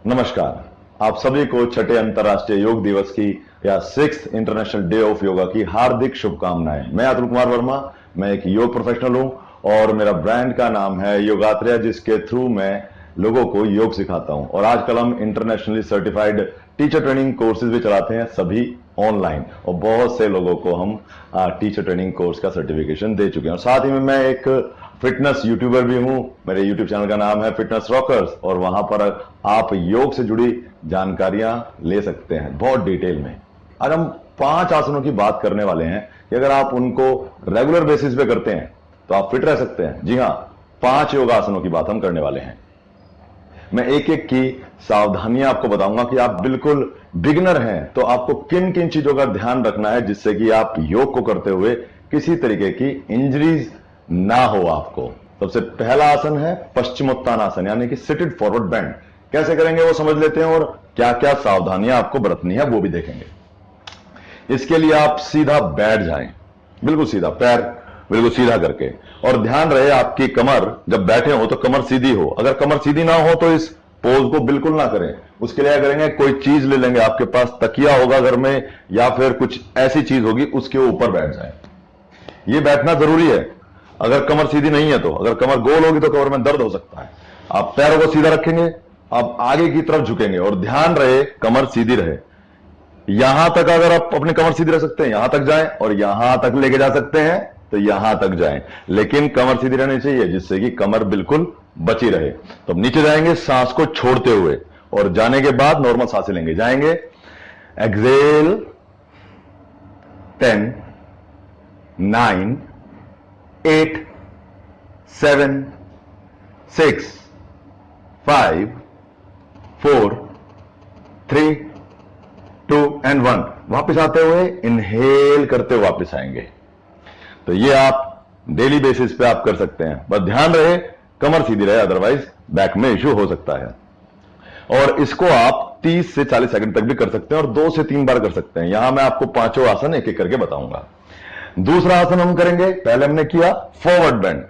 नमस्कार। आप सभी को छठे अंतर्राष्ट्रीय योग दिवस की या 6th international day of yoga की हार्दिक शुभकामनाएं। मैं अतुल कुमार वर्मा, मैं एक योग प्रोफेशनल हूं और मेरा ब्रांड का नाम है योगात्र्य, जिसके थ्रू मैं लोगों को योग सिखाता हूं। और आजकल हम internationally certified teacher training courses भी चलाते हैं, सभी ऑनलाइन, और बहुत से लोगों को हम टीचर ट्रेनिंग कोर्स का सर्टिफिकेशन दे चुके हैं। और साथ ही में मैं एक फिटनेस यूट्यूबर भी हूं। मेरे यूट्यूब चैनल का नाम है फिटनेस रॉकर्स, और वहां पर आप योग से जुड़ी जानकारियां ले सकते हैं बहुत डिटेल में। आज हम 5 आसनों की बात करने वाले हैं कि अगर आप उनको रेगुलर बेसिस पे करते हैं तो आप फिट रह सकते हैं। जी हां, 5 योगासनों की बात हम करने वाले हैं। मैं एक एक की सावधानियां आपको बताऊंगा कि आप बिल्कुल बिगिनर हैं तो आपको किन किन चीजों का ध्यान रखना है, जिससे कि आप योग को करते हुए किसी तरीके की इंजरीज ना हो आपको। सबसे पहला आसन है पश्चिमोत्तानासन, यानी कि सिटेड फॉरवर्ड बेंड। कैसे करेंगे वो समझ लेते हैं, और क्या क्या सावधानियां आपको बरतनी है वो भी देखेंगे। इसके लिए आप सीधा बैठ जाएं, बिल्कुल सीधा, पैर बिल्कुल सीधा करके, और ध्यान रहे आपकी कमर जब बैठे हो तो कमर सीधी हो। अगर कमर सीधी ना हो तो इस पोज को बिल्कुल ना करें। उसके लिए क्या करेंगे, कोई चीज ले लेंगे, आपके पास तकिया होगा घर में या फिर कुछ ऐसी चीज होगी, उसके ऊपर बैठ जाएं। ये बैठना जरूरी है अगर कमर सीधी नहीं है तो। अगर कमर गोल होगी तो कमर में दर्द हो सकता है। आप पैरों को सीधा रखेंगे, आप आगे की तरफ झुकेंगे, और ध्यान रहे कमर सीधी रहे। यहां तक अगर आप अपनी कमर सीधी रख सकते हैं यहां तक जाएं, और यहां तक लेके जा सकते हैं तो यहां तक जाएं, लेकिन कमर सीधी रहनी चाहिए जिससे कि कमर बिल्कुल बची रहे। तो अब नीचे जाएंगे सांस को छोड़ते हुए, और जाने के बाद नॉर्मल सांसें लेंगे। जाएंगे, एक्सेल 10 9 8 7 6 5 4 3 2 एंड 1। वापस आते हुए इनहेल करते हुए वापस आएंगे। तो ये आप डेली बेसिस पे आप कर सकते हैं, बस ध्यान रहे कमर सीधी रहे, अदरवाइज बैक में इश्यू हो सकता है। और इसको आप 30 से 40 सेकंड तक भी कर सकते हैं और 2 से 3 बार कर सकते हैं। यहां मैं आपको 5 आसन एक एक करके बताऊंगा। दूसरा आसन हम करेंगे, पहले हमने किया फॉरवर्ड बेंड,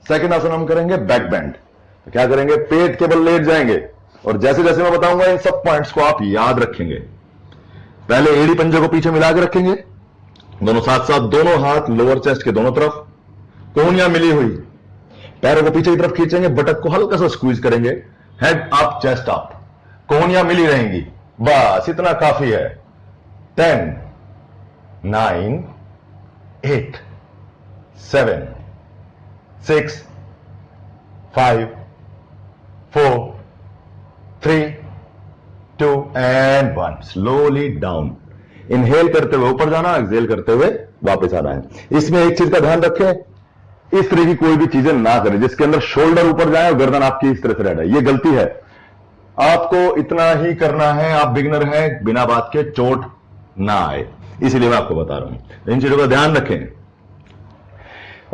सेकंड आसन हम करेंगे बैक बेंड। तो क्या करेंगे, पेट के बल लेट जाएंगे, और जैसे जैसे मैं बताऊंगा इन सब पॉइंट्स को आप याद रखेंगे। पहले एड़ी पंजे को पीछे मिला के रखेंगे, दोनों साथ साथ, दोनों हाथ लोअर चेस्ट के दोनों तरफ, कोहनियां मिली हुई, पैरों को पीछे की तरफ खींचेंगे, बटक को हल्का सा स्क्वीज करेंगे, हेड अप चेस्ट अप, कोहनियां मिली रहेंगी, बस इतना काफी है। 10 9 8 7 6 5 4 3 2 एंड 1। स्लोली डाउन, इनहेल करते हुए ऊपर जाना, एक्सहेल करते हुए वापस आना है। इसमें एक चीज का ध्यान रखें, इस तरह की कोई भी चीजें ना करें जिसके अंदर शोल्डर ऊपर जाए और गर्दन आपकी इस तरह से रह जाए, ये गलती है। आपको इतना ही करना है, आप बिगिनर हैं, बिना बात के चोट ना आए, इसीलिए मैं आपको बता रहा हूं। इन चीजों का ध्यान रखें।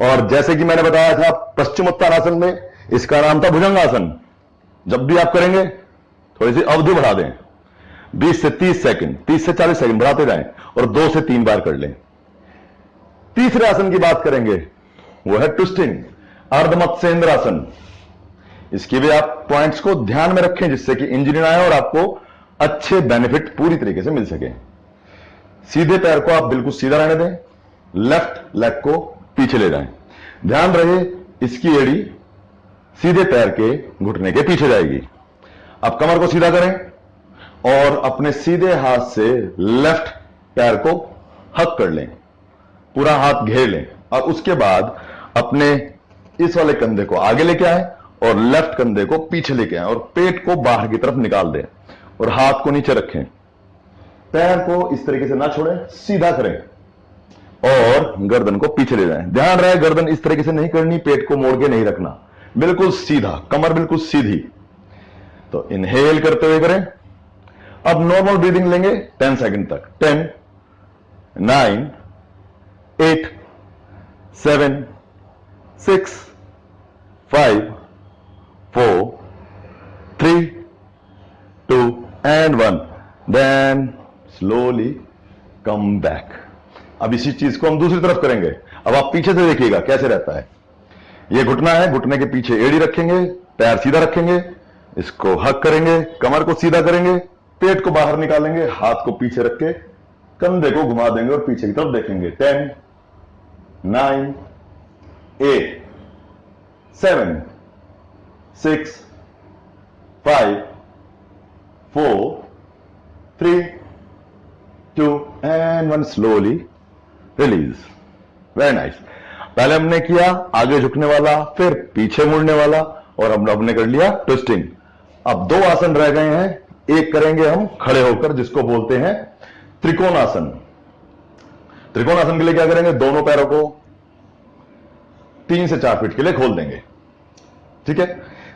और जैसे कि मैंने बताया था पश्चिमोत्तानासन में, इसका नाम था भुजंगासन। जब भी आप करेंगे थोड़ी सी अवधि बढ़ा दें, 20 से 30 सेकंड, 30 से 40 सेकंड बढ़ाते जाएं, और 2 से 3 बार कर लें। तीसरे आसन की बात करेंगे, वो है ट्विस्टिंग अर्धमत्स्येंद्रासन। इसकी भी आप पॉइंट्स को ध्यान में रखें जिससे कि इंजरी ना आए और आपको अच्छे बेनिफिट पूरी तरीके से मिल सके। सीधे पैर को आप बिल्कुल सीधा रहने दें, लेफ्ट लेग को पीछे ले जाएं। ध्यान रहे इसकी एड़ी सीधे पैर के घुटने के पीछे जाएगी। अब कमर को सीधा करें और अपने सीधे हाथ से लेफ्ट पैर को हक कर लें, पूरा हाथ घेर लें, और उसके बाद अपने इस वाले कंधे को आगे लेके आए और लेफ्ट कंधे को पीछे लेके आए, और पेट को बाहर की तरफ निकाल दें, और हाथ को नीचे रखें। पैर को इस तरीके से ना छोड़ें, सीधा करें और गर्दन को पीछे ले जाएं। ध्यान रहे गर्दन इस तरीके से नहीं करनी, पेट को मोड़ के नहीं रखना, बिल्कुल सीधा, कमर बिल्कुल सीधी। तो इनहेल करते हुए करें। अब नॉर्मल ब्रीदिंग लेंगे 10 सेकंड तक। 10 9 8 7 6 5 4 3 2 and 1। Then slowly come back. अब इसी चीज को हम दूसरी तरफ करेंगे। अब आप पीछे से देखिएगा कैसे रहता है। ये घुटना है, घुटने के पीछे एड़ी रखेंगे, पैर सीधा रखेंगे, इसको हक करेंगे, कमर को सीधा करेंगे, पेट को बाहर निकालेंगे, हाथ को पीछे रख के कंधे को घुमा देंगे और पीछे की तरफ देखेंगे। 10, 9, 8, 7, 6, 5, 4, 3, 2 and 1 slowly release. Very nice. पहले हमने किया आगे झुकने वाला, फिर पीछे मुड़ने वाला, और हमने कर लिया ट्विस्टिंग। अब 2 आसन रह गए हैं। एक करेंगे हम खड़े होकर, जिसको बोलते हैं त्रिकोणासन। त्रिकोणासन के लिए क्या करेंगे, दोनों पैरों को 3 से 4 फीट के लिए खोल देंगे। ठीक है।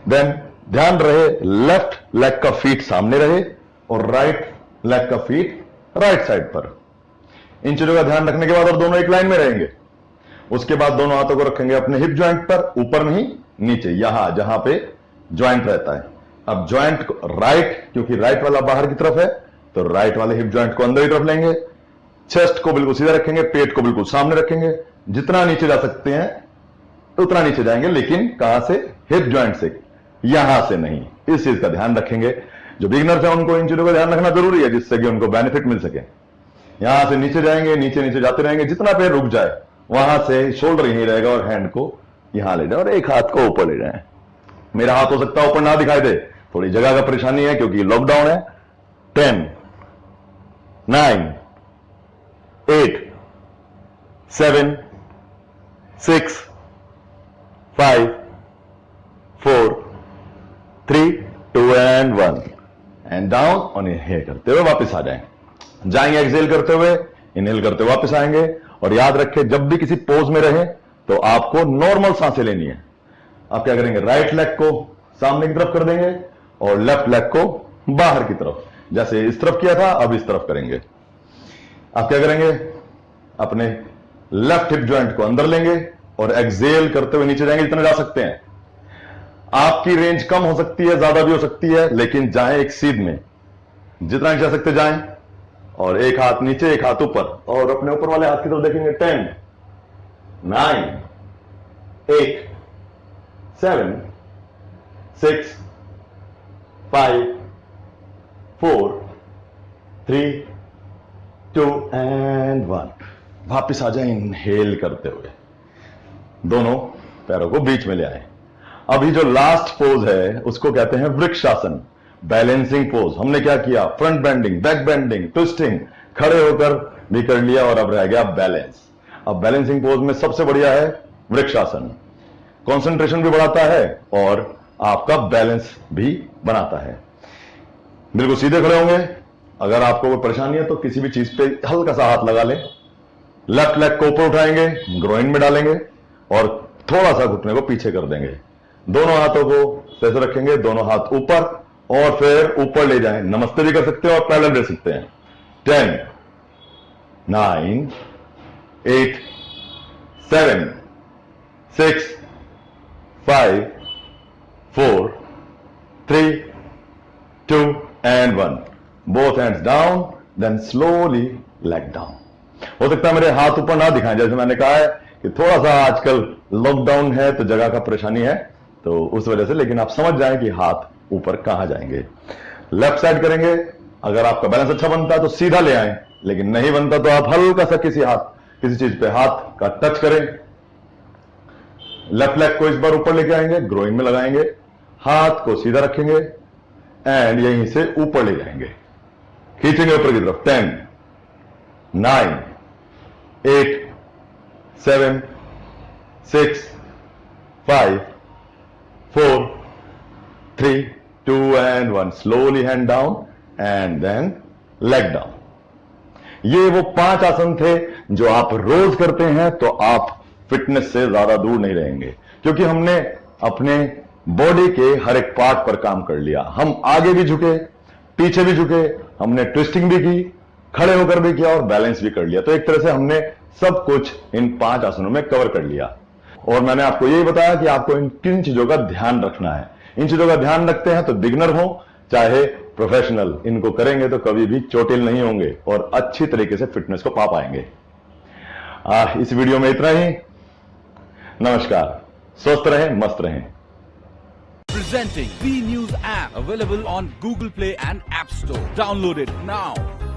देन ध्यान रहे लेफ्ट लेग का फीट सामने रहे और राइट लेग का फीट राइट साइड पर। इन चीजों का ध्यान रखने के बाद और दोनों एक लाइन में रहेंगे। उसके बाद दोनों हाथों को रखेंगे अपने हिप जॉइंट पर, ऊपर नहीं नीचे, यहां जहां पे जॉइंट रहता है। अब जॉइंट को राइट, क्योंकि राइट वाला बाहर की तरफ है, तो राइट वाले हिप जॉइंट को अंदर की तरफ लेंगे। चेस्ट को बिल्कुल सीधा रखेंगे, पेट को बिल्कुल सामने रखेंगे। जितना नीचे जा सकते हैं उतना नीचे जाएंगे, लेकिन कहां से, हिप जॉइंट से, यहां से नहीं। इस चीज का ध्यान रखेंगे। जो बिगिनर्स है उनको इन चीजों का ध्यान रखना जरूरी है, जिससे कि उनको बेनिफिट मिल सके। यहां से नीचे जाएंगे, नीचे नीचे जाते रहेंगे, जितना पैर रुक जाए वहां से शोल्डर यहीं रहेगा और हैंड को यहां ले जाए और एक हाथ को ऊपर ले जाए। मेरा हाथ हो सकता है ऊपर ना दिखाई दे, थोड़ी जगह का परेशानी है क्योंकि लॉकडाउन है। 10, 9, 8, 7, 6, 5, 4, 3, 2 and 1 एंड डाउन। और इनहेल करते हुए वापस आ जाएंगे। एक्सहेल करते हुए, इनहेल करते हुए वापस आएंगे। और याद रखें, जब भी किसी पोज में रहे तो आपको नॉर्मल सांसें लेनी है। आप क्या करेंगे, राइट लेग को सामने की तरफ कर देंगे और लेफ्ट लेग को बाहर की तरफ। जैसे इस तरफ किया था, अब इस तरफ करेंगे। आप क्या करेंगे, अपने लेफ्ट हिप जॉइंट को अंदर लेंगे और एक्सहेल करते हुए नीचे जाएंगे जितना जा सकते हैं। आपकी रेंज कम हो सकती है, ज्यादा भी हो सकती है, लेकिन जाएं एक सीध में, जितना जा सकते जाएं। और एक हाथ नीचे, एक हाथ ऊपर, और अपने ऊपर वाले हाथ की तरफ देखेंगे। 10, 9, 8, 7, 6, 5, 4, 3, 2 and 1। वापिस आ जाए इनहेल करते हुए, दोनों पैरों को बीच में ले आए। अभी जो लास्ट पोज है उसको कहते हैं वृक्षासन, बैलेंसिंग पोज। हमने क्या किया, front bending, back bending, twisting, खड़े होकर भी कर लिया और अब रह गया बैलेंस। अब बैलेंसिंग पोज में सबसे बढ़िया है वृक्षासन। कंसंट्रेशन भी बढ़ाता है और आपका बैलेंस भी बनाता है। बिल्कुल सीधे खड़े होंगे। अगर आपको कोई परेशानी है तो किसी भी चीज पे हल्का सा हाथ लगा लें। लेफ्ट लेग को ऊपर उठाएंगे, ग्रोइन में डालेंगे और थोड़ा सा घुटने को पीछे कर देंगे। दोनों हाथों को ऐसे रखेंगे, दोनों हाथ ऊपर, और फिर ऊपर ले जाएं। नमस्ते भी कर सकते हैं और पैडल दे सकते हैं। 10, 9, 8, 7, 6, 5, 4, 3, 2 and 1। Both hands down, then slowly leg down. हो सकता है मेरे हाथ ऊपर ना दिखाएं, जैसे मैंने कहा है कि थोड़ा सा आजकल लॉकडाउन है तो जगह का परेशानी है, तो उस वजह से, लेकिन आप समझ जाएं कि हाथ ऊपर कहां जाएंगे। लेफ्ट साइड करेंगे। अगर आपका बैलेंस अच्छा बनता है तो सीधा ले आएं, लेकिन नहीं बनता तो आप हल्का सा किसी चीज पे हाथ का टच करें। लेफ्ट लेग को इस बार ऊपर लेके आएंगे, ग्रोइन में लगाएंगे, हाथ को सीधा रखेंगे एंड यहीं से ऊपर ले जाएंगे, खींचेंगे ऊपर की तरफ। 10, 9, 8, 7, 6, 5, 4, 3, 2 and 1। Slowly hand down and then leg down. ये वो 5 आसन थे जो आप रोज करते हैं तो आप फिटनेस से ज्यादा दूर नहीं रहेंगे, क्योंकि हमने अपने बॉडी के हर एक पार्ट पर काम कर लिया। हम आगे भी झुके, पीछे भी झुके, हमने ट्विस्टिंग भी की, खड़े होकर भी किया और बैलेंस भी कर लिया। तो एक तरह से हमने सब कुछ इन 5 आसनों में कवर कर लिया। और मैंने आपको यही बताया कि आपको इन किन चीजों का ध्यान रखना है। इन चीजों का ध्यान रखते हैं तो बिगिनर हो चाहे प्रोफेशनल, इनको करेंगे तो कभी भी चोटिल नहीं होंगे और अच्छी तरीके से फिटनेस को पा पाएंगे। इस वीडियो में इतना ही। नमस्कार, स्वस्थ रहें, मस्त रहें। Presenting V News app, available on Google Play and App Store. Download it now.